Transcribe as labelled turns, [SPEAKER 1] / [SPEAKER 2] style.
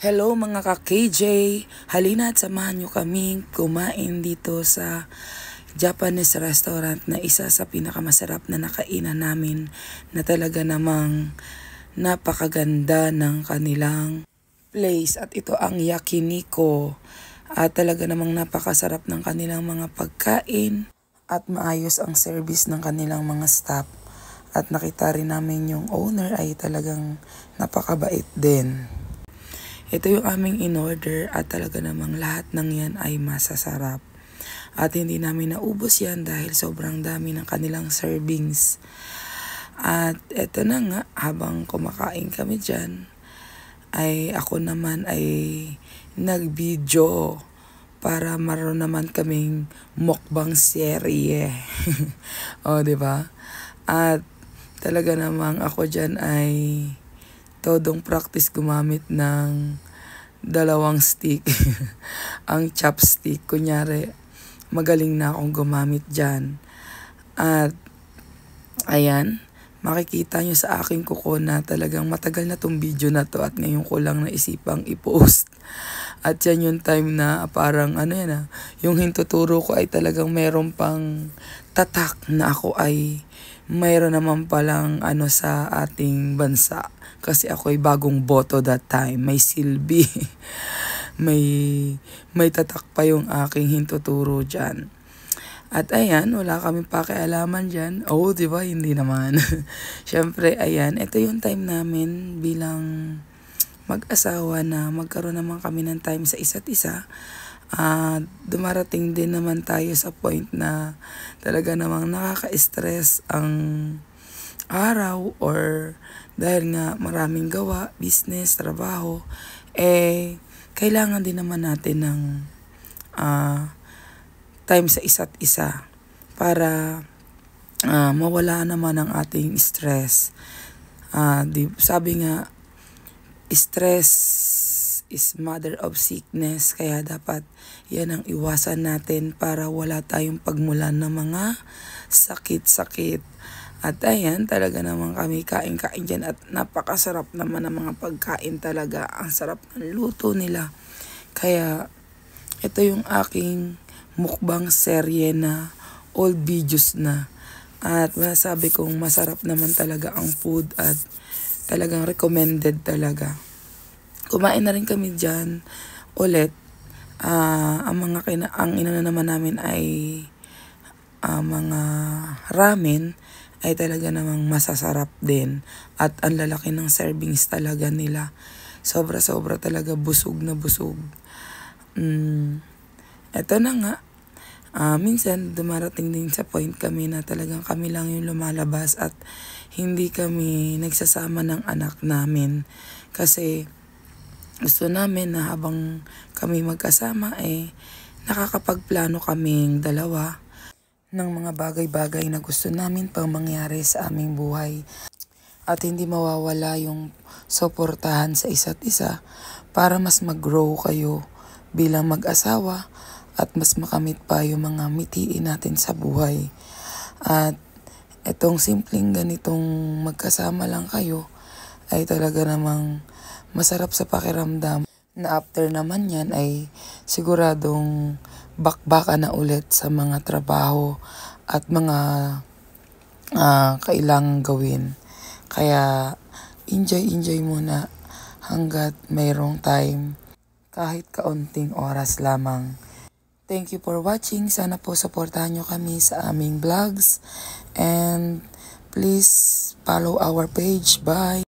[SPEAKER 1] Hello mga ka-KJ! Halina at samahan nyo kaming kumain dito sa Japanese restaurant na isa sa pinakamasarap na nakainan namin na talaga namang napakaganda ng kanilang place. At ito ang Yakiniko at talaga namang napakasarap ng kanilang mga pagkain at maayos ang service ng kanilang mga staff. At nakita rin namin yung owner ay talagang napakabait din. Ito yung aming in-order at talaga namang lahat ng yan ay masasarap. At hindi namin naubos yan dahil sobrang dami ng kanilang servings. At eto na nga, habang kumakain kami dyan, ay ako naman ay nag-video para maroon naman kaming mukbang serye. O, diba? At talaga namang ako dyan ay todong practice gumamit ng 2 stick. Ang chopstick, kunyari, magaling na akong gumamit dyan. At, ayan, makikita nyo sa aking kuko na talagang matagal na tong video na to at ngayon ko lang naisipang i-post. At yan yung time na parang yung hintuturo ko ay talagang meron pang tatak na ako ay mayroon naman palang sa ating bansa. Kasi ako ay bagong boto that time. May silbi. may tatak pa yung aking hintuturo dyan. At ayan, wala kaming pakialaman dyan. Oh, di ba? Hindi naman. Siyempre, ayan, ito yung time namin bilang mag-asawa na magkaroon naman kami ng time sa isa't isa. Dumarating din naman tayo sa point na talaga namang nakaka-stress ang araw or dahil nga maraming gawa, business, trabaho, kailangan din naman natin ng time sa isa't isa para mawala naman ang ating stress. Sabi nga, stress is mother of sickness, kaya dapat yan ang iwasan natin para wala tayong pagmulan ng mga sakit-sakit. At ayan, talaga naman kami kain-kain dyan at napakasarap naman ng mga pagkain talaga. Ang sarap ng luto nila. Kaya ito yung aking mukbang serye na old videos na. At masasabi kong masarap naman talaga ang food at talagang recommended talaga. Kumain na rin kami dyan ulit. Ang inana naman namin ay mga ramen ay talaga namang masasarap din. At ang lalaki ng servings talaga nila. Sobra-sobra talaga, busog na busog. Eto na nga. Minsan dumarating din sa point kami na talagang kami lang yung lumalabas at hindi kami nagsasama ng anak namin. Kasi gusto namin na habang kami magkasama nakakapagplano kaming dalawa ng mga bagay-bagay na gusto namin pang mangyari sa aming buhay. At hindi mawawala yung suportahan sa isa't isa para mas mag-grow kayo bilang mag-asawa at mas makamit pa yung mga mitiin natin sa buhay. At itong simpleng ganitong magkasama lang kayo ay talaga namang masarap sa pakiramdam na after naman yan ay siguradong bakbaka na ulit sa mga trabaho at mga kailangang gawin. Kaya enjoy muna hanggat mayroong time kahit kaunting oras lamang. Thank you for watching. Sana po supportahan nyo kami sa aming vlogs and please follow our page. Bye!